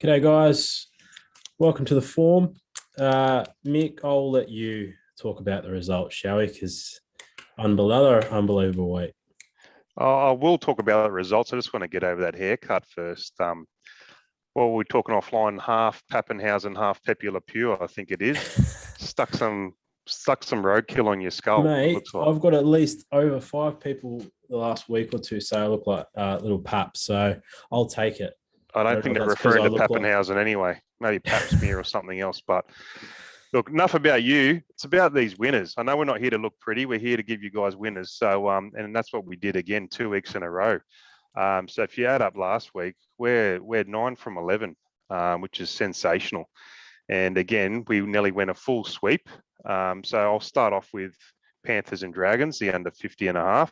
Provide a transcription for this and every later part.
G'day, guys. Welcome to the form. Mick, I'll let you talk about the results, shall we? Because another unbelievable week. I will talk about the results. I just want to get over that haircut first. We're talking offline, half Pappenhausen, half Pepula Pure, I think it is. Stuck some roadkill on your skull. Mate, Looks like. I've got at least over 5 people the last week or two say I look like little Pap, so I'll take it. I don't think they're referring to Pappenhausen anyway. Maybe Pap smear or something else. But look, enough about you. It's about these winners. I know we're not here to look pretty. We're here to give you guys winners. So, and that's what we did again 2 weeks in a row. So if you add up last week, we're 9 from 11, which is sensational. And again, we nearly went a full sweep. So I'll start off with Panthers and Dragons, the under 50.5.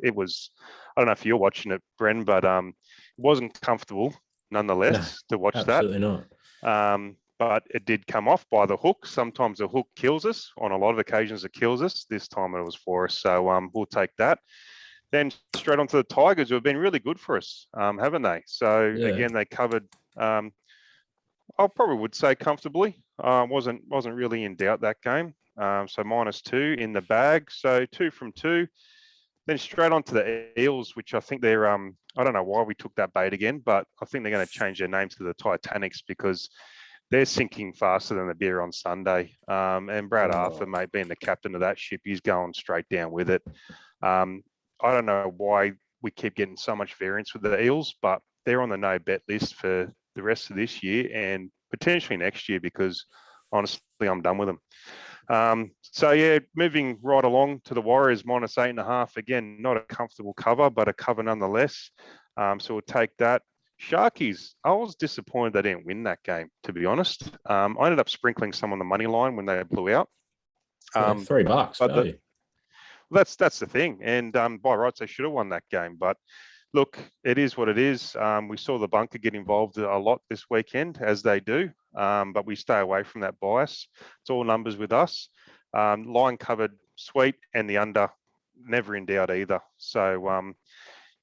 It was, I don't know if you're watching it, Bren, but it wasn't comfortable nonetheless to watch absolutely that. Not. But it did come off by the hook. Sometimes the hook kills us. On a lot of occasions, it kills us. This time it was for us. So we'll take that. Then straight on to the Tigers, who have been really good for us, haven't they? So again, they covered, I probably would say comfortably. Wasn't really in doubt that game. So -2 in the bag. So 2 from 2. Then straight on to the Eels, which I think they're, I don't know why we took that bait again, but I think they're going to change their name to the Titanics because they're sinking faster than the beer on Sunday. And Brad Arthur, mate, being the captain of that ship, he's going straight down with it. I don't know why we keep getting so much variance with the Eels, but they're on the no bet list for the rest of this year and potentially next year because honestly, I'm done with them. So yeah, moving right along to the Warriors, -8.5. Again, not a comfortable cover, but a cover nonetheless. So we'll take that. Sharkies, I was disappointed they didn't win that game, to be honest. I ended up sprinkling some on the money line when they blew out. $3, but that's the thing. And by rights, they should have won that game. But look, it is what it is. We saw the bunker get involved a lot this weekend, as they do, but we stay away from that bias. It's all numbers with us. Line covered, sweet, and the under, never in doubt either. So,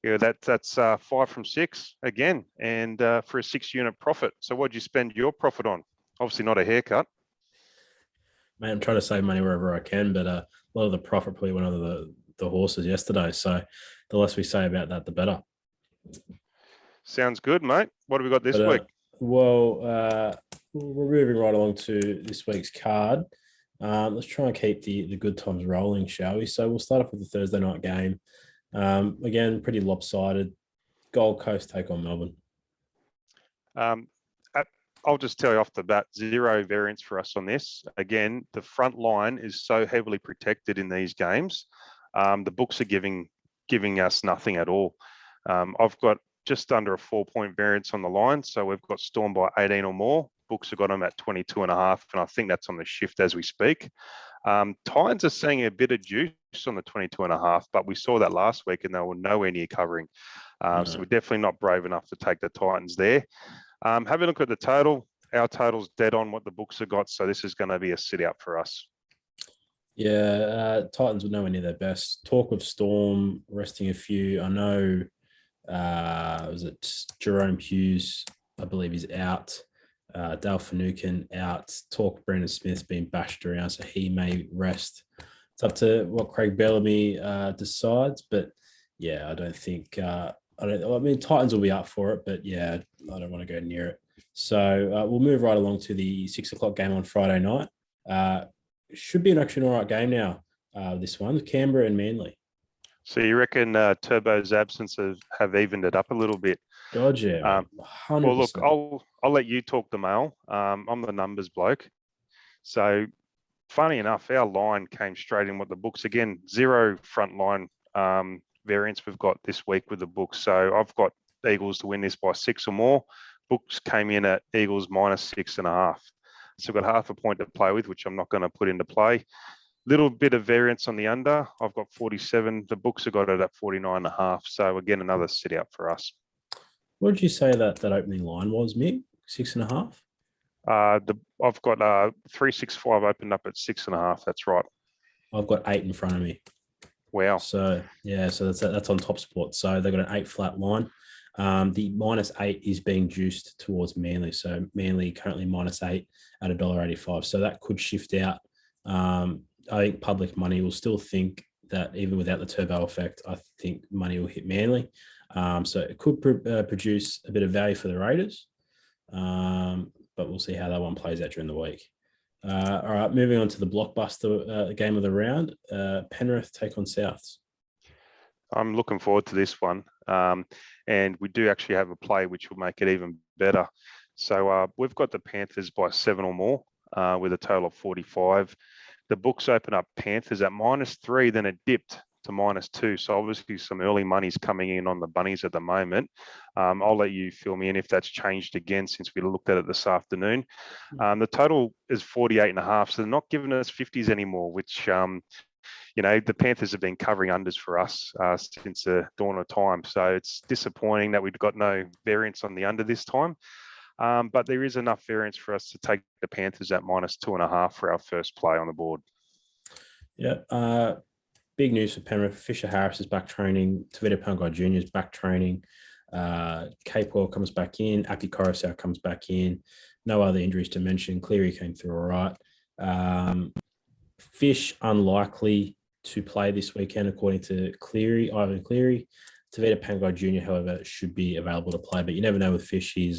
yeah, that's 5 from 6 again, and for a 6-unit profit. So what'd you spend your profit on? Obviously not a haircut. Mate, I'm trying to save money wherever I can, but a lot of the profit probably went over the horses yesterday. So the less we say about that, the better. Sounds good, mate. What have we got this week? We're moving right along to this week's card. Let's try and keep the good times rolling, shall we? So we'll start off with the Thursday night game. Again, pretty lopsided. Gold Coast take on Melbourne. I'll just tell you off the bat, 0 variance for us on this. Again, the front line is so heavily protected in these games. The books are giving us nothing at all. I've got just under a 4-point variance on the line. So we've got Storm by 18 or more. Books have got them at 22.5, and I think that's on the shift as we speak. Titans are seeing a bit of juice on the 22.5, but we saw that last week and they were nowhere near covering. So we're definitely not brave enough to take the Titans there. Have a look at the total. Our total's dead on what the books have got, so this is going to be a sit out for us. Yeah, Titans were nowhere near their best. Talk of Storm resting a few. I know, was it Jerome Hughes? I believe he's out. Dale Finucane out. Talk Brandon Smith's been bashed around, so he may rest. It's up to what Craig Bellamy decides, but yeah, I don't think. Titans will be up for it, but yeah, I don't want to go near it. So we'll move right along to the 6 o'clock game on Friday night. Should be an actually all right game now. This one, Canberra and Manly. So you reckon Turbo's absence have evened it up a little bit? God, yeah. 100%. Well, look, I'll let you talk the mail. I'm the numbers bloke. So funny enough, our line came straight in with the books. Again, 0 front line variance we've got this week with the books. So I've got Eagles to win this by 6 or more. Books came in at Eagles -6.5. So I've got half a point to play with, which I'm not going to put into play. Little bit of variance on the under. I've got 47. The books have got it at 49.5. So again, another sit out for us. What did you say that opening line was, Mick? 6.5? I've got 365 opened up at 6.5. That's right. I've got 8 in front of me. Wow. So yeah, so that's on Top Sport. So they've got an 8 flat line. The -8 is being juiced towards Manly. So Manly currently -8 at $1.85. So that could shift out. I think public money will still think that even without the turbo effect, I think money will hit Manly. So it could produce a bit of value for the Raiders. But we'll see how that one plays out during the week. All right, moving on to the blockbuster game of the round. Penrith take on Souths. I'm looking forward to this one. And we do actually have a play which will make it even better. So we've got the Panthers by 7 or more with a total of 45. The books open up Panthers at -3, then it dipped to -2. So obviously some early money's coming in on the bunnies at the moment. I'll let you fill me in if that's changed again since we looked at it this afternoon. The total is 48.5, so they're not giving us 50s anymore, which the Panthers have been covering unders for us since the dawn of time. So it's disappointing that we've got no variance on the under this time. But there is enough variance for us to take the Panthers at -2.5 for our first play on the board. Yeah. Big news for Penrith. Fisher Harris is back training. Tavita Pangai Jr. is back training. Capewell comes back in. Aki Coruscant comes back in. No other injuries to mention. Cleary came through all right. Fish unlikely to play this weekend, according to Ivan Cleary. Tavita Pangai Jr., however, should be available to play, but you never know with Fish. He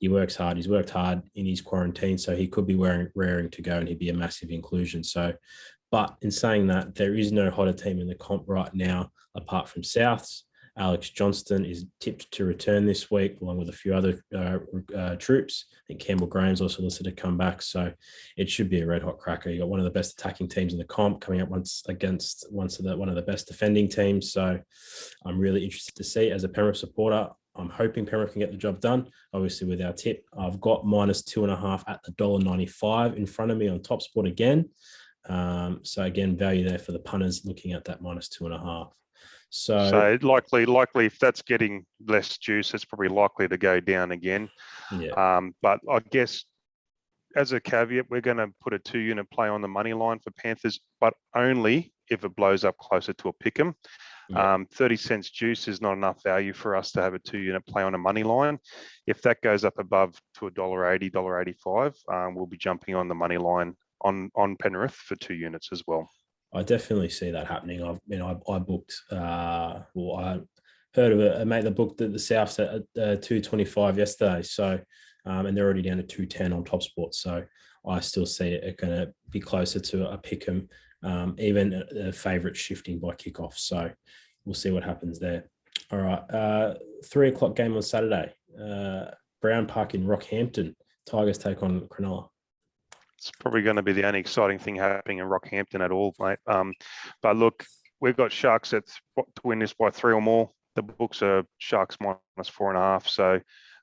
works hard. He's worked hard in his quarantine, so he could be raring to go, and he'd be a massive inclusion. So, but in saying that, there is no hotter team in the comp right now apart from Souths. Alex Johnston is tipped to return this week, along with a few other troops. I think Campbell Graham's also listed to come back. So it should be a red hot cracker. You got one of the best attacking teams in the comp coming up against one of the best defending teams. So I'm really interested to see. As a Penrith supporter, I'm hoping Penrith can get the job done. Obviously, with our tip, I've got -2.5 at $1.95 in front of me on Top Sport again. So again, value there for the punters looking at that -2.5. So likely if that's getting less juice, it's probably likely to go down again. Yeah. But I guess as a caveat, we're going to put a 2-unit play on the money line for Panthers, but only if it blows up closer to a pick'em. Yeah. 30 cents juice is not enough value for us to have a 2-unit play on a money line. If that goes up above to $1.80, $1.85, we'll be jumping on the money line on Penrith for 2 units as well. I definitely see that happening. I booked. I heard of it. I made the book that the Souths at 225 yesterday. So, and they're already down to 210 on Top Sport. So, I still see it going to be closer to a pick'em, even a favourite shifting by kickoff. So, we'll see what happens there. All right, 3:00 game on Saturday. Brown Park in Rockhampton. Tigers take on Cronulla. It's probably going to be the only exciting thing happening in Rockhampton at all, mate. But look, we've got Sharks to win this by 3 or more. The books are Sharks -4.5. So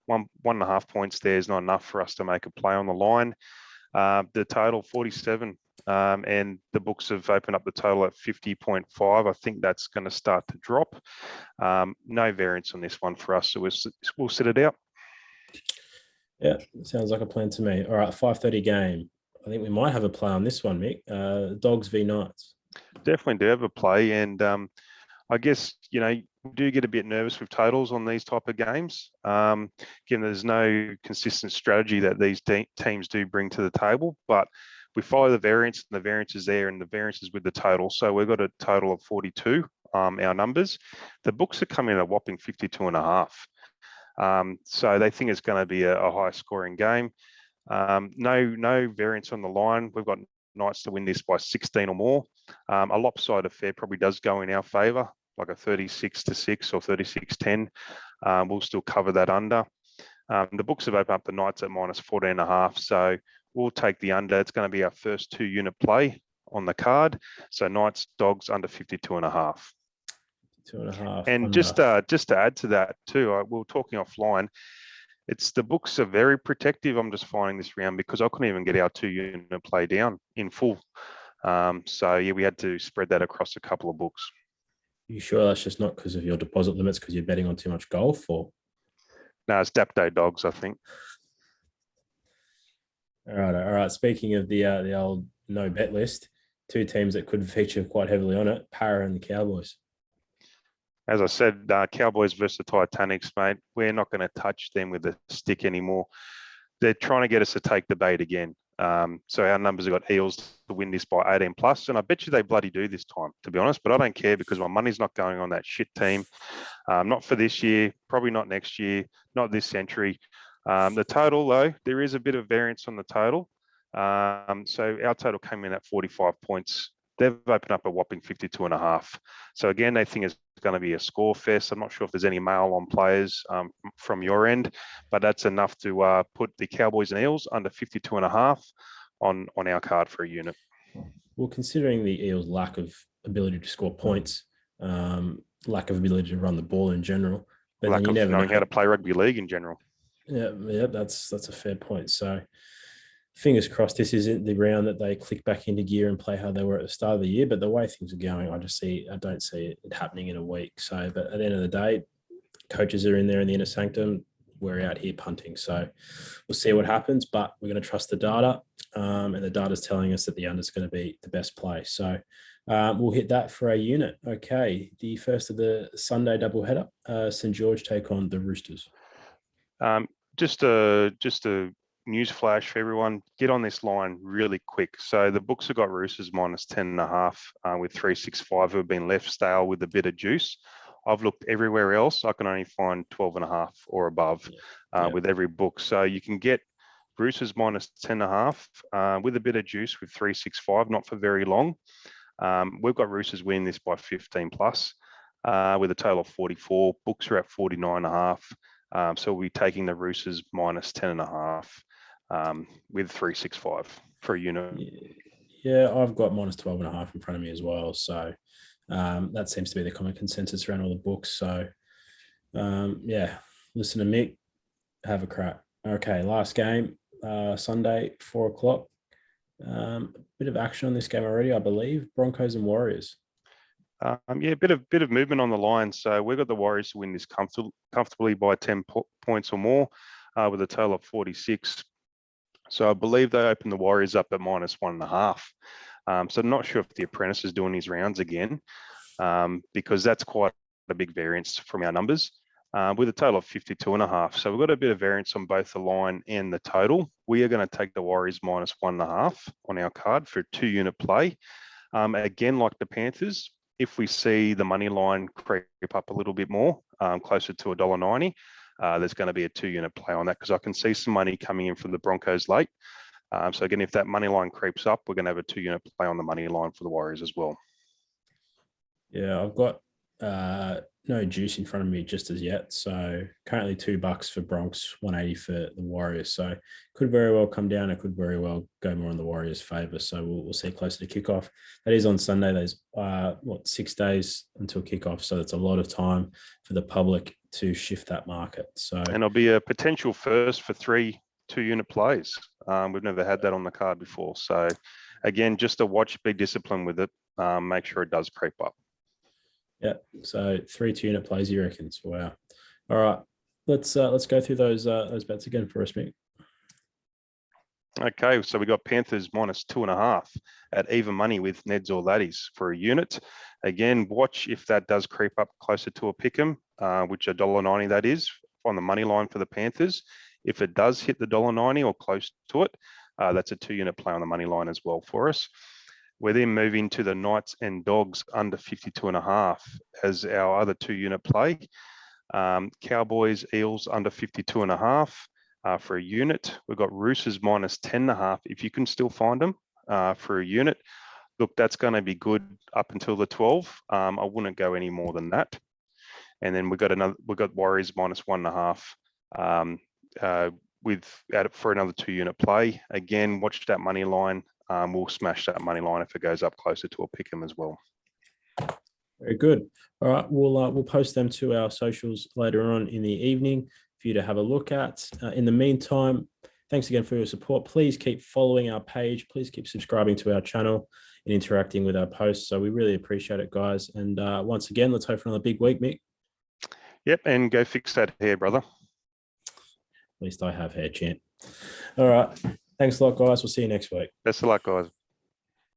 1.5 points there is not enough for us to make a play on the line. The total 47, and the books have opened up the total at 50.5. I think that's going to start to drop. No variance on this one for us, so we'll sit it out. Yeah, sounds like a plan to me. All right, 5:30 game. I think we might have a play on this one, Mick. Dogs v Knights. Definitely do have a play, and I guess we do get a bit nervous with totals on these type of games. Given there's no consistent strategy that these teams do bring to the table, but we follow the variance, and the variance is there, and the variance is with the total. So we've got a total of 42. Our numbers. The books are coming in a whopping 52.5. So they think it's going to be a high-scoring game. No variance on the line. We've got Knights to win this by 16 or more. A lopsided affair probably does go in our favour, like a 36-6 or 36-10. We'll still cover that under. The books have opened up the Knights at -14.5, so we'll take the under. It's going to be our first 2-unit play on the card. So Knights, Dogs under 52.5. 2.5. And just to add to that too, we were talking offline. The books are very protective. I'm just finding this round because I couldn't even get our 2-unit play down in full. So yeah, we had to spread that across a couple of books. You sure that's just not because of your deposit limits because you're betting on too much golf, or? No, it's Dap Day Dogs, I think. All right. Speaking of the old no bet list, 2 teams that could feature quite heavily on it: Para and the Cowboys. As I said, Cowboys versus the Titanics, mate. We're not going to touch them with a stick anymore. They're trying to get us to take the bait again. So our numbers have got Eels to win this by 18 plus, and I bet you they bloody do this time, to be honest. But I don't care because my money's not going on that shit team. Not for this year, probably not next year, not this century. The total, though, there is a bit of variance on the total. So our total came in at 45 points. They've opened up a whopping 52.5. So again, they think it's going to be a score fest. I'm not sure if there's any mail on players from your end, but that's enough to put the Cowboys and Eels under 52.5 on our card for a unit. Well, considering the Eels' lack of ability to score points, lack of ability to run the ball in general, but lack then you of never knowing know how to play rugby league in general. Yeah, that's a fair point. So fingers crossed this isn't the round that they click back into gear and play how they were at the start of the year. But the way things are going, I don't see it happening in a week. So, but at the end of the day, coaches are in there in the inner sanctum. We're out here punting. So we'll see what happens, but we're going to trust the data. And the data is telling us that the under is going to be the best play. So we'll hit that for a unit. Okay. The first of the Sunday doubleheader, St. George take on the Roosters. Just a news flash for everyone. Get on this line really quick. So the books have got Roosters minus 10.5 with 365 who have been left stale with a bit of juice. I've looked everywhere else. I can only find 12.5 or above with every book. So you can get Roosters minus 10.5 with a bit of juice with 365, not for very long. We've got Roosters winning this by 15 plus with a total of 44. Books are at 49.5. So we'll be taking the Roosters minus 10.5 with 365 for a unit. Yeah, I've got minus 12.5 in front of me as well. So that seems to be the common consensus around all the books. So yeah, listen to Mick, have a crack. Okay, last game, Sunday, 4:00. Bit of action on this game already, I believe. Broncos and Warriors. Yeah, bit of movement on the line. So we've got the Warriors to win this comfortably by 10 points or more with a total of 46. So I believe they opened the Warriors up at minus 1.5. So I'm not sure if the apprentice is doing his rounds again because that's quite a big variance from our numbers with a total of 52.5. So we've got a bit of variance on both the line and the total. We are going to take the Warriors minus 1.5 on our card for a 2-unit play. Again, like the Panthers, if we see the money line creep up a little bit more, closer to $1.90, there's going to be a 2-unit play on that because I can see some money coming in from the Broncos late. So again, if that money line creeps up, we're going to have a 2-unit play on the money line for the Warriors as well. Yeah, I've got no juice in front of me just as yet. So currently $2 for Bronx, 180 for the Warriors. So could very well come down. It could very well go more in the Warriors' favor. So we'll see closer to kickoff. That is on Sunday. There's 6 days until kickoff. So it's a lot of time for the public to shift that market. So and it'll be a potential first for 3 2-unit plays. We've never had that on the card before. So again, just to watch, be disciplined with it. Make sure it does creep up. Yeah, so 3 2-unit plays, you reckon? Wow. All right, let's go through those bets again for us, Mick. Okay, so we got Panthers minus 2.5 at even money with Neds or Laddies for a unit. Again, watch if that does creep up closer to a pick'em, which $1.90 that is on the money line for the Panthers. If it does hit the $1.90 or close to it, that's a 2-unit play on the money line as well for us. We're then moving to the Knights and Dogs under 52.5 as our other 2-unit play. Cowboys, Eels under 52.5 for a unit. We've got Roosters minus 10.5 if you can still find them for a unit. Look, that's going to be good up until the 12. I wouldn't go any more than that. And then we've got Warriors minus 1.5 for another 2-unit play. Again, watch that money line. We'll smash that money line if it goes up closer to a pick'em as well. Very good. All right, we'll post them to our socials later on in the evening for you to have a look at. In the meantime, thanks again for your support. Please keep following our page. Please keep subscribing to our channel and interacting with our posts. So we really appreciate it, guys. And once again, let's hope for another big week, Mick. Yep, and go fix that hair, brother. At least I have hair, champ. All right. Thanks a lot, guys. We'll see you next week. Best of luck, guys.